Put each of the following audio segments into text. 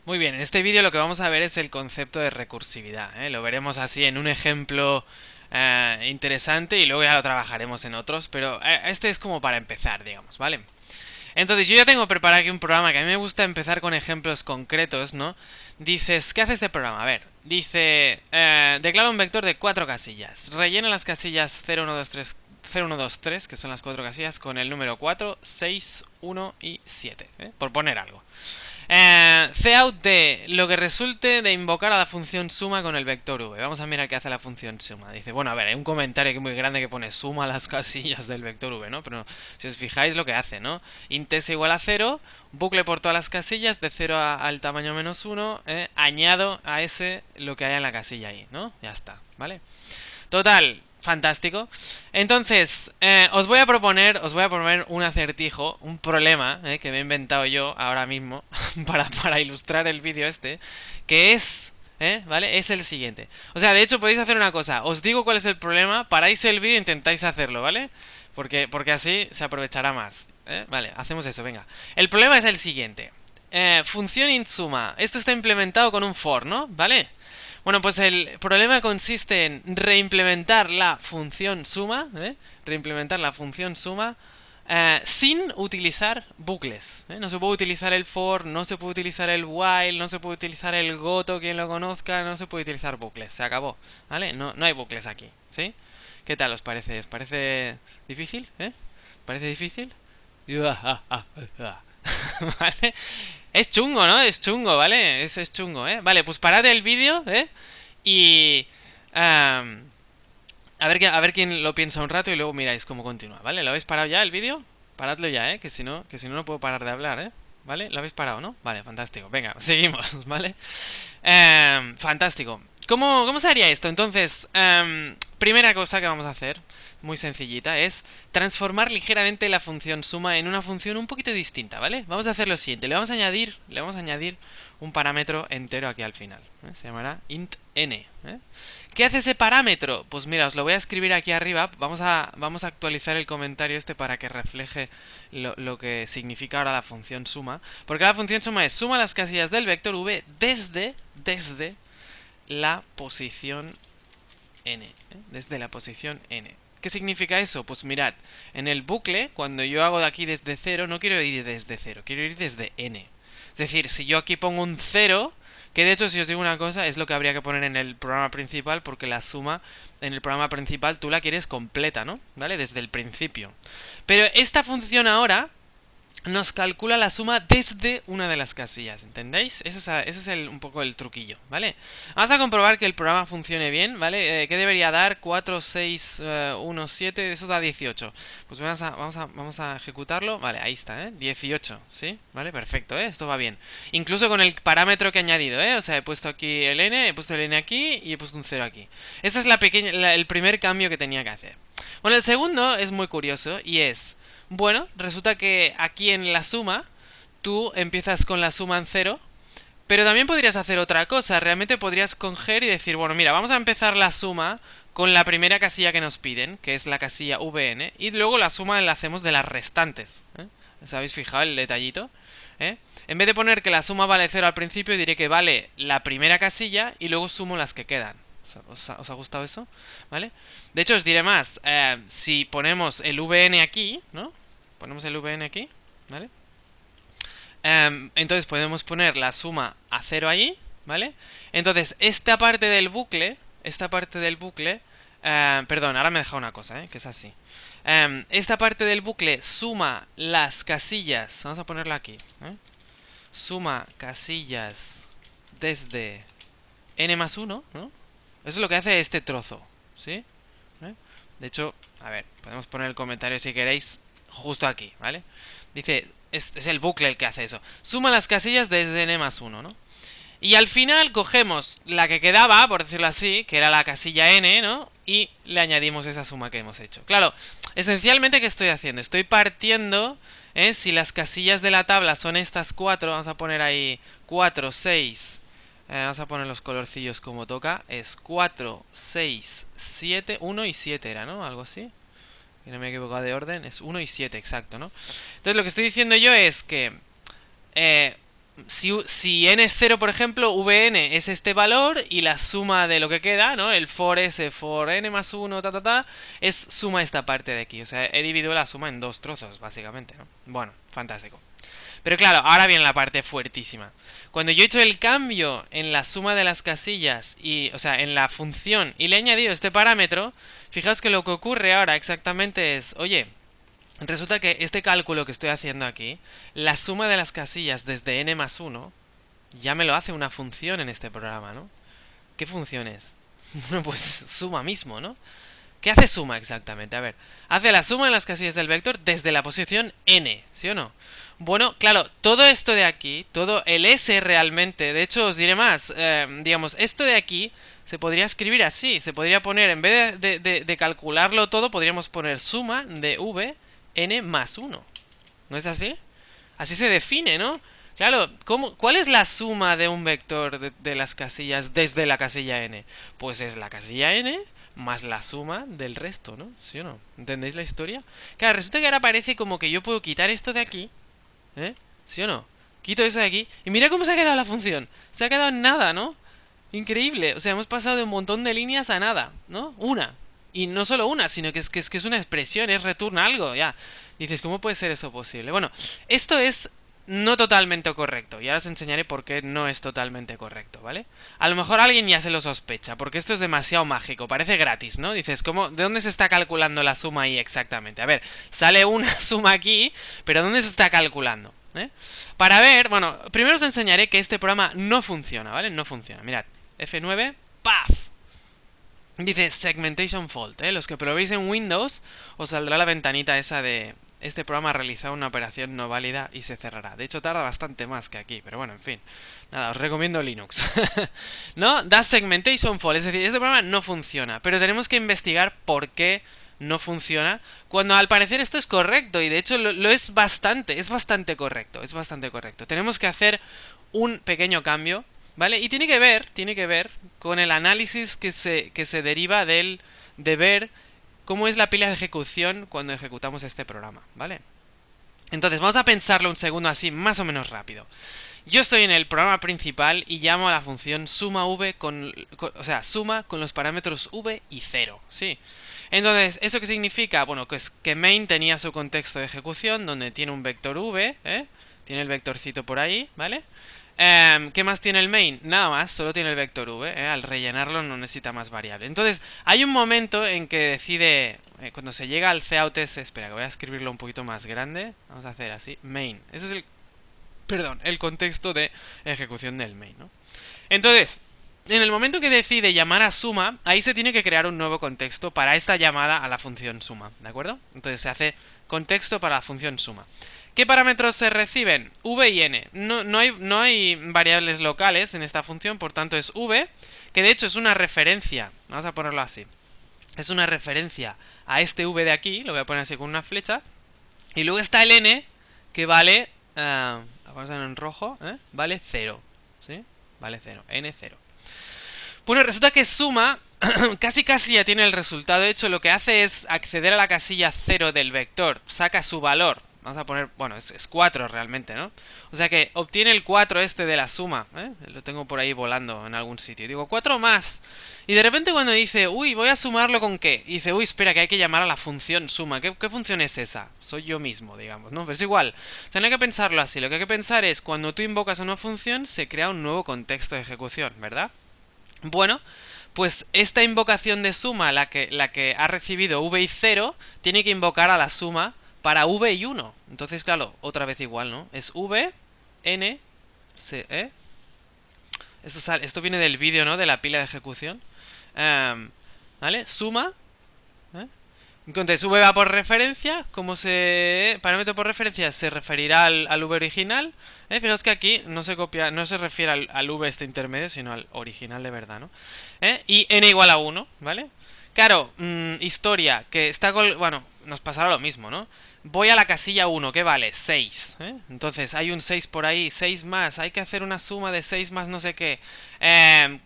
Muy bien, en este vídeo lo que vamos a ver es el concepto de recursividad, ¿eh? Lo veremos así en un ejemplo interesante y luego ya lo trabajaremos en otros, pero este es como para empezar, digamos, ¿vale? Entonces yo ya tengo preparado aquí un programa que a mí me gusta empezar con ejemplos concretos, ¿no? Dices, ¿qué hace este programa? A ver, dice, declara un vector de 4 casillas. Rellena las casillas 0, 1, 2, 3, 0, 1, 2, 3, que son las 4 casillas, con el número 4, 6, 1 y 7, ¿eh? Por poner algo. Cout de lo que resulte de invocar a la función suma con el vector v. Vamos a mirar qué hace la función suma. Dice, bueno, a ver, hay un comentario aquí muy grande que pone suma las casillas del vector v, ¿no? Pero si os fijáis lo que hace, ¿no? Int s igual a 0, bucle por todas las casillas de 0 al tamaño menos 1, añado a s lo que haya en la casilla ahí, ¿no? Ya está, ¿vale? Total, fantástico. Entonces, os voy a proponer un acertijo, un problema que me he inventado yo ahora mismo para ilustrar el vídeo este, que es, ¿vale? Es el siguiente. O sea, de hecho podéis hacer una cosa, os digo cuál es el problema, paráis el vídeo e intentáis hacerlo, ¿vale? Porque así se aprovechará más. Vale, hacemos eso, venga. El problema es el siguiente. Función int suma. Esto está implementado con un for, ¿no? ¿Vale? Bueno, pues el problema consiste en reimplementar la función suma, reimplementar la función suma sin utilizar bucles. No se puede utilizar el for, no se puede utilizar el while, no se puede utilizar el goto, quien lo conozca, no se puede utilizar bucles. Se acabó, ¿vale? No, no hay bucles aquí, ¿sí? ¿Qué tal os parece? ¿Os parece difícil? ¿Parece difícil? ¿Vale? Es chungo, ¿no? Es chungo, ¿vale? Es chungo, ¿eh? Vale, pues parad el vídeo, ¿eh? Y... am, a ver quién lo piensa un rato y luego miráis cómo continúa, ¿vale? ¿Lo habéis parado ya el vídeo? Paradlo ya, ¿eh? Que si no, no puedo parar de hablar, ¿eh? ¿Vale? ¿Lo habéis parado, no? Vale, fantástico. Venga, seguimos, ¿vale? Fantástico. ¿Cómo se haría esto? Entonces, primera cosa que vamos a hacer, muy sencillita, es transformar ligeramente la función suma en una función un poquito distinta, ¿vale? Vamos a hacer lo siguiente, le vamos a añadir un parámetro entero aquí al final, ¿eh? Se llamará int n, ¿eh? ¿Qué hace ese parámetro? Pues mira, os lo voy a escribir aquí arriba. Vamos a actualizar el comentario este para que refleje lo que significa ahora la función suma. Porque la función suma es suma las casillas del vector v desde la posición n. Desde la posición n. ¿Qué significa eso? Pues mirad, en el bucle, cuando yo hago de aquí desde 0, no quiero ir desde 0, quiero ir desde n. Es decir, si yo aquí pongo un 0, que de hecho, si os digo una cosa, es lo que habría que poner en el programa principal, porque la suma en el programa principal tú la quieres completa, ¿no? ¿Vale? Desde el principio. Pero esta función ahora nos calcula la suma desde una de las casillas, ¿entendéis? Ese es un poco el truquillo, ¿vale? Vamos a comprobar que el programa funcione bien, ¿vale? ¿Qué debería dar? 4, 6, 1, 7, eso da 18. Pues vamos a ejecutarlo, vale, ahí está, ¿eh? 18, ¿sí? Vale, perfecto, ¿eh? Esto va bien. Incluso con el parámetro que he añadido, ¿eh? O sea, he puesto aquí el n, he puesto el n aquí y he puesto un 0 aquí. Ese es el primer cambio que tenía que hacer. Bueno, el segundo es muy curioso y es... Bueno, resulta que aquí en la suma, tú empiezas con la suma en cero, pero también podrías hacer otra cosa. Realmente podrías coger y decir, bueno, mira, vamos a empezar la suma con la primera casilla que nos piden, que es la casilla vn, y luego la suma la hacemos de las restantes. ¿Os habéis fijado el detallito? En vez de poner que la suma vale cero al principio, diré que vale la primera casilla y luego sumo las que quedan. ¿Os ha gustado eso? ¿Vale? De hecho, os diré más. Si ponemos el vn aquí, ¿no? Ponemos el vn aquí, ¿vale? Entonces podemos poner la suma a cero allí, ¿vale? Entonces, esta parte del bucle, perdón, ahora me he dejado una cosa, que es así. Esta parte del bucle suma las casillas, vamos a ponerla aquí, suma casillas desde n más 1, ¿no? Eso es lo que hace este trozo, ¿sí? De hecho, a ver, podemos poner el comentario si queréis justo aquí, ¿vale? Dice, es el bucle el que hace eso. Suma las casillas desde n más 1, ¿no? Y al final cogemos la que quedaba, por decirlo así, que era la casilla n, ¿no? Y le añadimos esa suma que hemos hecho. Claro, esencialmente, ¿qué estoy haciendo? Estoy partiendo, si las casillas de la tabla son estas cuatro, vamos a poner ahí 4, 6, vamos a poner los colorcillos como toca, es 4, 6, 7, 1 y 7 era, ¿no? Algo así. Si no me he equivocado de orden, es 1 y 7, exacto, ¿no? Entonces lo que estoy diciendo yo es que si n es 0, por ejemplo, vn es este valor y la suma de lo que queda, ¿no? El for s for n más 1, es suma esta parte de aquí. O sea, he dividido la suma en dos trozos, básicamente, ¿no? Bueno, fantástico. Pero claro, ahora viene la parte fuertísima. Cuando yo he hecho el cambio en la suma de las casillas, o sea, en la función, y le he añadido este parámetro, fijaos que lo que ocurre ahora exactamente es, oye, resulta que este cálculo que estoy haciendo aquí, la suma de las casillas desde n más 1, ya me lo hace una función en este programa, ¿no? ¿Qué función es? Bueno, pues suma mismo, ¿no? ¿Qué hace suma exactamente? A ver, hace la suma de las casillas del vector desde la posición n, ¿sí o no? Bueno, claro, todo esto de aquí, todo el s realmente, de hecho os diré más, digamos, esto de aquí se podría escribir así, se podría poner, en vez de calcularlo todo, podríamos poner suma de v n más 1. ¿No es así? Así se define, ¿no? Claro, ¿cuál es la suma de un vector de las casillas desde la casilla n? Pues es la casilla n más la suma del resto, ¿no? ¿Sí o no? ¿Entendéis la historia? Claro, resulta que ahora parece como que yo puedo quitar esto de aquí, ¿eh? ¿Sí o no? Quito eso de aquí y mira cómo se ha quedado la función. Se ha quedado en nada, ¿no? Increíble. O sea, hemos pasado de un montón de líneas a nada, ¿no? Una. Y no solo una, sino que es una expresión, es return algo, ya. Dices, ¿cómo puede ser eso posible? Bueno, esto es no totalmente correcto. Y ahora os enseñaré por qué no es totalmente correcto, ¿vale? A lo mejor alguien ya se lo sospecha, porque esto es demasiado mágico, parece gratis, ¿no? Dices, ¿cómo, de dónde se está calculando la suma ahí exactamente? A ver, sale una suma aquí, pero ¿dónde se está calculando? ¿Eh? Para ver, bueno, primero os enseñaré que este programa no funciona, ¿vale? No funciona. Mirad, F9, ¡paf! Dice Segmentation Fault, ¿eh? Los que probéis en Windows os saldrá la ventanita esa de este programa ha realizado una operación no válida y se cerrará. De hecho tarda bastante más que aquí, pero bueno, en fin. Nada, os recomiendo Linux. ¿No? Da Segmentation Fault, es decir, este programa no funciona, pero tenemos que investigar por qué no funciona, cuando al parecer esto es correcto y de hecho lo es bastante correcto, es bastante correcto. Tenemos que hacer un pequeño cambio, ¿vale? Y tiene que ver con el análisis que se deriva de ver cómo es la pila de ejecución cuando ejecutamos este programa, ¿vale? Entonces, vamos a pensarlo un segundo así, más o menos rápido. Yo estoy en el programa principal y llamo a la función suma v o sea, suma con los parámetros v y 0, ¿sí? Entonces, ¿eso qué significa? Bueno, pues que main tenía su contexto de ejecución donde tiene un vector v, ¿eh? Tiene el vectorcito por ahí, ¿vale? ¿Qué más tiene el main? Nada más, solo tiene el vector v, ¿eh? Al rellenarlo no necesita más variable. Entonces, hay un momento en que decide, cuando se llega al cout, espera, que voy a escribirlo un poquito más grande. Vamos a hacer así, main. Ese es el contexto de ejecución del main, ¿no? Entonces, en el momento que decide llamar a suma, ahí se tiene que crear un nuevo contexto para esta llamada a la función suma, ¿de acuerdo? Entonces se hace contexto para la función suma. ¿Qué parámetros se reciben? V y n. No hay variables locales en esta función, por tanto es v, que de hecho es una referencia, vamos a ponerlo así, es una referencia a este v de aquí, lo voy a poner así con una flecha, y luego está el n, que vale, vamos a ponerlo en rojo, vale 0, ¿sí? Vale 0, n0. Bueno, resulta que suma casi ya tiene el resultado. De hecho, lo que hace es acceder a la casilla 0 del vector. Saca su valor. Vamos a poner, bueno, es 4 realmente, ¿no? O sea que obtiene el 4 este de la suma, ¿eh? Lo tengo por ahí volando en algún sitio. Digo, 4 más. Y de repente cuando dice, uy, voy a sumarlo con qué. Y dice, uy, espera, que hay que llamar a la función suma. ¿Qué función es esa? Soy yo mismo, digamos, ¿no? Pero es igual. O sea, no hay que pensarlo así. Lo que hay que pensar es, cuando tú invocas una función, se crea un nuevo contexto de ejecución, ¿verdad? Bueno, pues esta invocación de suma, la que ha recibido v y 0, tiene que invocar a la suma para v y 1. Entonces, claro, otra vez igual, ¿no? Es v, n, c, e. Esto viene del vídeo, ¿no? De la pila de ejecución. ¿Vale? Suma. ¿eh? Entonces, v va por referencia. Parámetro por referencia se referirá al v original. Fijaos que aquí no se copia, no se refiere al v este intermedio, sino al original de verdad, ¿no? Y n igual a 1, ¿vale? Claro, historia, que está bueno, nos pasará lo mismo, ¿no? Voy a la casilla 1, ¿qué vale? 6, ¿eh? Entonces hay un 6 por ahí, 6 más, hay que hacer una suma de 6 más no sé qué.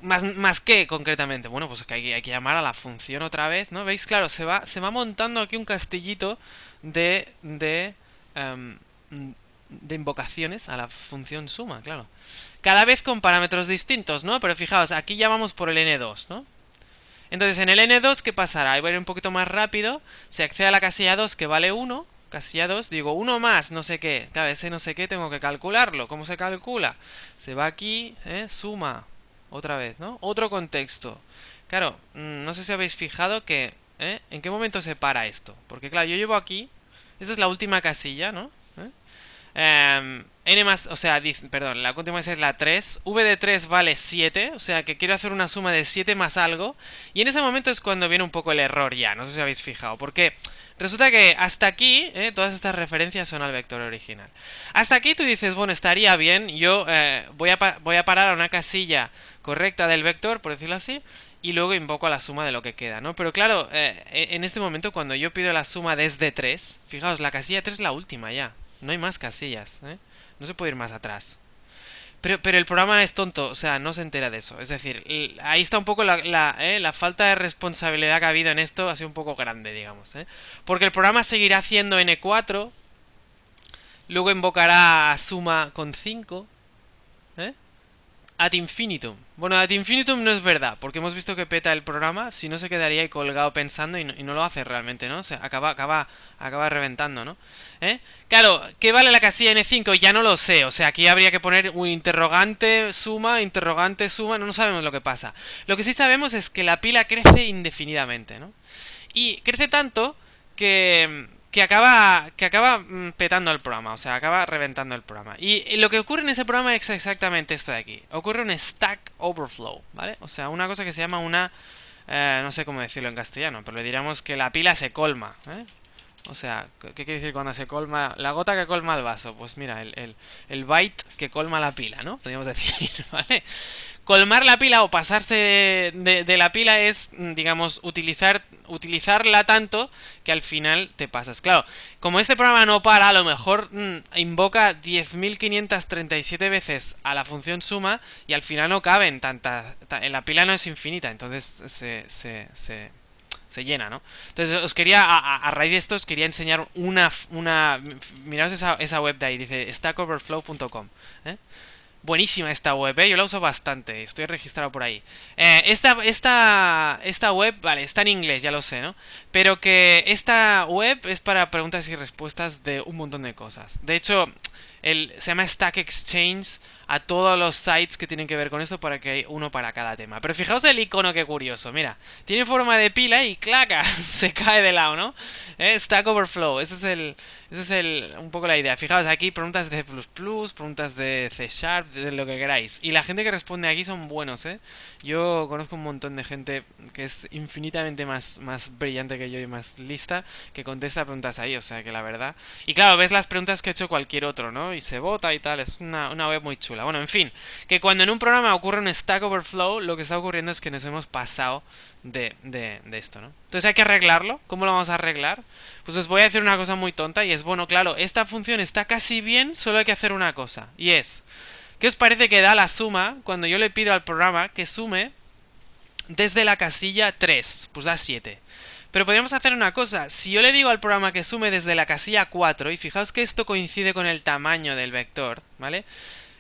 ¿Más qué concretamente? Bueno, pues que hay que llamar a la función otra vez, ¿no? ¿Veis? Claro, se va montando aquí un castillito de de invocaciones a la función suma, claro. Cada vez con parámetros distintos, ¿no? Pero fijaos, aquí ya vamos por el n2, ¿no? Entonces, en el n2, ¿qué pasará? Ahí voy a ir un poquito más rápido. Se accede a la casilla 2, que vale 1. Casilla 2, digo, 1 más, no sé qué. Claro, ese no sé qué tengo que calcularlo. ¿Cómo se calcula? Se va aquí, suma. Otra vez, ¿no? Otro contexto. Claro, no sé si habéis fijado que... ¿En qué momento se para esto? Porque, claro, yo llevo aquí... Esa es la última casilla, ¿no? N más, o sea, perdón, la última es la 3. V de 3 vale 7, o sea que quiero hacer una suma de 7 más algo. Y en ese momento es cuando viene un poco el error ya, no sé si habéis fijado. Porque resulta que hasta aquí, todas estas referencias son al vector original. Hasta aquí tú dices, bueno, estaría bien, yo voy a parar a una casilla correcta del vector, por decirlo así, y luego invoco a la suma de lo que queda, ¿no? Pero claro, en este momento cuando yo pido la suma desde 3, fijaos, la casilla 3 es la última ya. No hay más casillas, ¿eh? No se puede ir más atrás. Pero el programa es tonto, o sea, no se entera de eso. Es decir, ahí está un poco la falta de responsabilidad que ha habido en esto, ha sido un poco grande, digamos. Porque el programa seguirá haciendo n4, luego invocará a suma con 5, ¿eh? Ad infinitum. Bueno, ad infinitum no es verdad, porque hemos visto que peta el programa, si no se quedaría ahí colgado pensando y no lo hace realmente, ¿no? O sea, acaba reventando, ¿no? Claro, ¿qué vale la casilla N5? Ya no lo sé, o sea, aquí habría que poner un interrogante, suma, no sabemos lo que pasa. Lo que sí sabemos es que la pila crece indefinidamente, ¿no? Y crece tanto que acaba petando el programa, o sea, acaba reventando el programa. Y lo que ocurre en ese programa es exactamente esto de aquí. Ocurre un stack overflow, ¿vale? O sea, una cosa que se llama una... no sé cómo decirlo en castellano, pero le diríamos que la pila se colma, ¿eh? O sea, ¿qué quiere decir cuando se colma? La gota que colma el vaso. Pues mira, el byte que colma la pila, ¿no? Podríamos decir, ¿vale? Colmar la pila o pasarse de la pila es, digamos, utilizarla tanto que al final te pasas. Claro, como este programa no para, a lo mejor invoca 10.537 veces a la función suma y al final no caben tantas... La pila no es infinita, entonces se llena, ¿no? Entonces os quería, a raíz de esto, os quería enseñar miraos esa web de ahí, dice stackoverflow.com, ¿eh? Buenísima esta web, ¿eh? Yo la uso bastante, estoy registrado por ahí. Esta web, vale, está en inglés, ya lo sé, ¿no? Pero que esta web es para preguntas y respuestas de un montón de cosas. De hecho, se llama Stack Exchange a todos los sites que tienen que ver con esto para que hay uno para cada tema. Pero fijaos el icono, qué curioso, mira. Tiene forma de pila y claca, se cae de lado, ¿no? Stack Overflow, un poco la idea. Fijaos aquí, preguntas de C++, preguntas de C Sharp, de lo que queráis. Y la gente que responde aquí son buenos, ¿eh? Yo conozco un montón de gente que es infinitamente más brillante que yo y más lista, que contesta preguntas ahí, o sea que la verdad... Y claro, ves las preguntas que ha hecho cualquier otro, ¿no? Y se vota y tal, es una web muy chula. Bueno, en fin, que cuando en un programa ocurre un Stack Overflow, lo que está ocurriendo es que nos hemos pasado de esto, ¿no? Entonces hay que arreglarlo. ¿Cómo lo vamos a arreglar? Pues os voy a decir una cosa muy tonta y es, bueno, claro, esta función está casi bien, solo hay que hacer una cosa. Y es, ¿qué os parece que da la suma cuando yo le pido al programa que sume desde la casilla 3? Pues da 7. Pero podríamos hacer una cosa, si yo le digo al programa que sume desde la casilla 4, y fijaos que esto coincide con el tamaño del vector, ¿vale?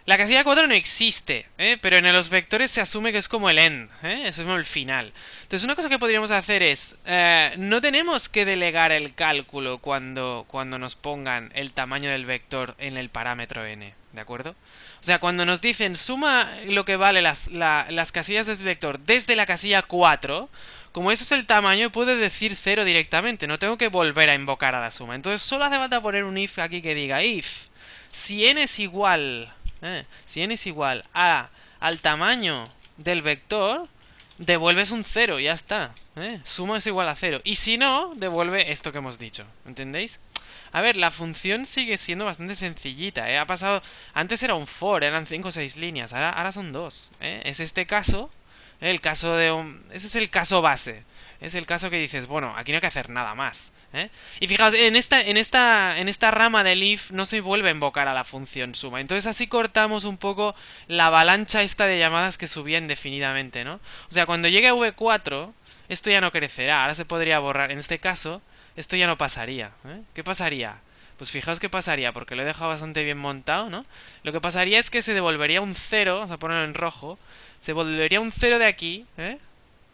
La casilla 4 no existe, pero en los vectores se asume que es como el end, eso es como el final. Entonces una cosa que podríamos hacer es, no tenemos que delegar el cálculo cuando nos pongan el tamaño del vector en el parámetro n, ¿de acuerdo? O sea, cuando nos dicen suma lo que vale las casillas del vector desde la casilla 4, como eso es el tamaño, puedo decir 0 directamente, no tengo que volver a invocar a la suma. Entonces solo hace falta poner un if aquí que diga if, si n es igual... si n es igual al tamaño del vector, devuelves un 0, ya está. Suma es igual a 0. Y si no, devuelve esto que hemos dicho. ¿Entendéis? A ver, la función sigue siendo bastante sencillita. Ha pasado... Antes era un for, eran 5 o 6 líneas. Ahora son 2. Es este caso. El caso de un... Ese es el caso base. Es el caso que dices, bueno, aquí no hay que hacer nada más. Y fijaos, en esta rama del if no se vuelve a invocar a la función suma. Entonces así cortamos un poco la avalancha esta de llamadas que subía indefinidamente, ¿no? O sea, cuando llegue a v4, esto ya no crecerá. Ahora se podría borrar. En este caso, esto ya no pasaría. ¿Qué pasaría? pues fijaos qué pasaría, porque lo he dejado bastante bien montado, ¿no? Lo que pasaría es que se devolvería un cero, vamos a ponerlo en rojo, se devolvería un cero de aquí, ¿eh?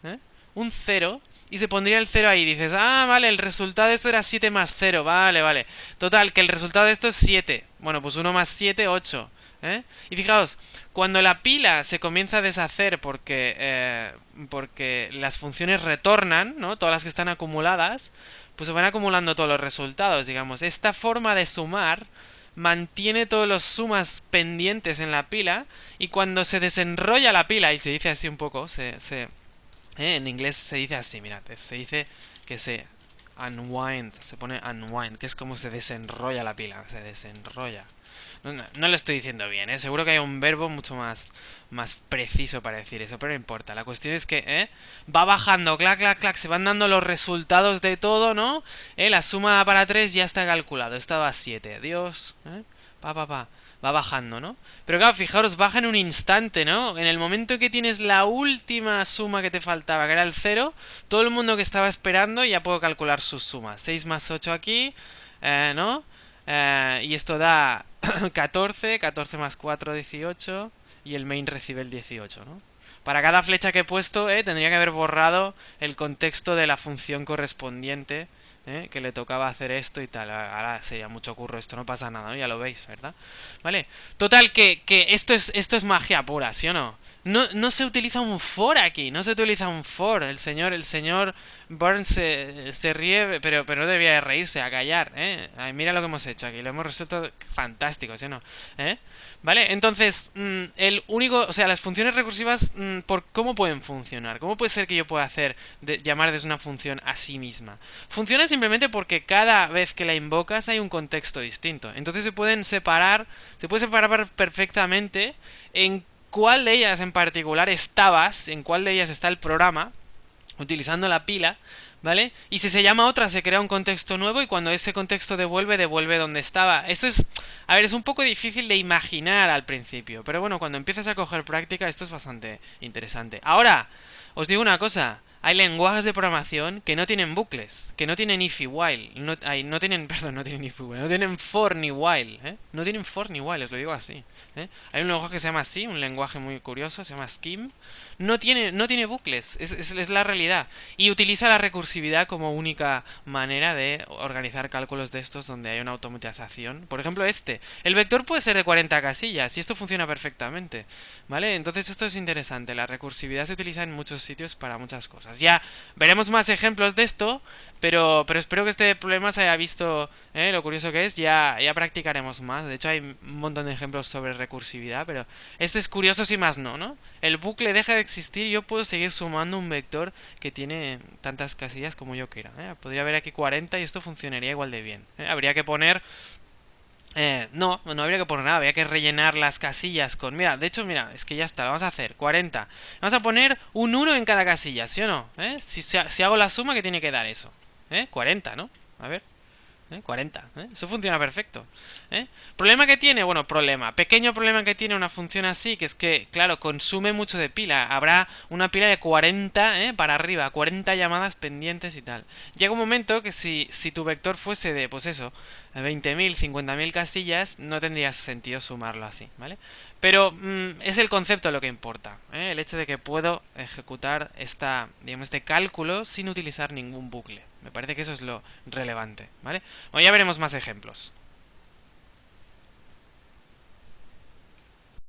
¿Eh? Un cero, y se pondría el cero ahí. Dices, ah, vale, el resultado de esto era 7 más cero, vale, vale. Total, que el resultado de esto es 7. Bueno, pues 1 más 7, 8. ¿Eh? Y fijaos, cuando la pila se comienza a deshacer porque las funciones retornan, ¿no? Todas las que están acumuladas, pues se van acumulando todos los resultados, digamos. Esta forma de sumar mantiene todos los sumas pendientes en la pila y cuando se desenrolla la pila, y se dice así un poco, en inglés se dice así, mirad, se dice que se unwind, se pone unwind, que es como se desenrolla la pila, se desenrolla. No lo estoy diciendo bien, ¿eh? Seguro que hay un verbo mucho más preciso para decir eso, pero no importa. La cuestión es que va bajando, clac, clac, clac, se van dando los resultados de todo, ¿no? La suma para 3 ya está calculado, estaba a 7. Adiós, pa. Va bajando, ¿no? Pero claro, fijaros, baja en un instante, ¿no? En el momento que tienes la última suma que te faltaba, que era el cero, todo el mundo que estaba esperando ya puedo calcular sus sumas. 6 más 8 aquí, ¿no? Y esto da 14, 14 más 4, 18, y el main recibe el 18, ¿no? Para cada flecha que he puesto, tendría que haber borrado el contexto de la función correspondiente, que le tocaba hacer esto y tal. Ahora sería mucho curro, esto no pasa nada, ¿no? Ya lo veis, ¿verdad? Vale. Total, que esto es magia pura, ¿sí o no? No se utiliza un for aquí, no se utiliza un for. El señor Burns se ríe, pero no debía de reírse, a callar, ¿eh? Ay, mira lo que hemos hecho aquí, lo hemos resuelto fantástico, ¿sí o no? ¿Eh? ¿Vale? Entonces, el único, o sea, las funciones recursivas, ¿cómo pueden funcionar? ¿Cómo puede ser que yo pueda llamar desde una función a sí misma? Funciona simplemente porque cada vez que la invocas hay un contexto distinto. Entonces se puede separar perfectamente en cuál de ellas en particular estabas, en cuál de ellas está el programa, utilizando la pila, ¿vale? Y si se llama otra, se crea un contexto nuevo y cuando ese contexto devuelve donde estaba. Esto es, a ver, es un poco difícil de imaginar al principio, pero bueno, cuando empiezas a coger práctica, esto es bastante interesante. Ahora, os digo una cosa. Hay lenguajes de programación que no tienen bucles, que no tienen if y while, no tienen, perdón, no tienen if y while, no tienen for ni while, ¿eh? No tienen for ni while, os lo digo así, ¿eh? Hay un lenguaje que se llama así, un lenguaje muy curioso, se llama Scheme, no tiene bucles, es la realidad, y utiliza la recursividad como única manera de organizar cálculos de estos donde hay una automatización. Por ejemplo, el vector puede ser de 40 casillas y esto funciona perfectamente, ¿vale? Entonces esto es interesante, la recursividad se utiliza en muchos sitios para muchas cosas. Ya veremos más ejemplos de esto, pero espero que este problema se haya visto, lo curioso que es. Ya practicaremos más. De hecho hay un montón de ejemplos sobre recursividad, pero este es curioso si más no. El bucle deja de existir y yo puedo seguir sumando un vector que tiene tantas casillas como yo quiera. Podría haber aquí 40 y esto funcionaría igual de bien. Habría que poner no habría que poner nada, habría que rellenar las casillas con... Mira, de hecho, mira, es que ya está, lo vamos a hacer, 40. Vamos a poner un 1 en cada casilla, ¿sí o no? Si hago la suma, ¿qué tiene que dar eso? 40, ¿no? A ver. 40, eso funciona perfecto. ¿Problema que tiene? Bueno, pequeño problema que tiene una función así, que es que, claro, consume mucho de pila. Habrá una pila de 40 para arriba, 40 llamadas pendientes y tal. Llega un momento que si tu vector fuese de, pues eso, 20.000, 50.000 casillas, no tendría sentido sumarlo así, ¿vale? Pero es el concepto lo que importa, el hecho de que puedo ejecutar digamos, este cálculo sin utilizar ningún bucle. Me parece que eso es lo relevante, ¿vale? Bueno, ya veremos más ejemplos.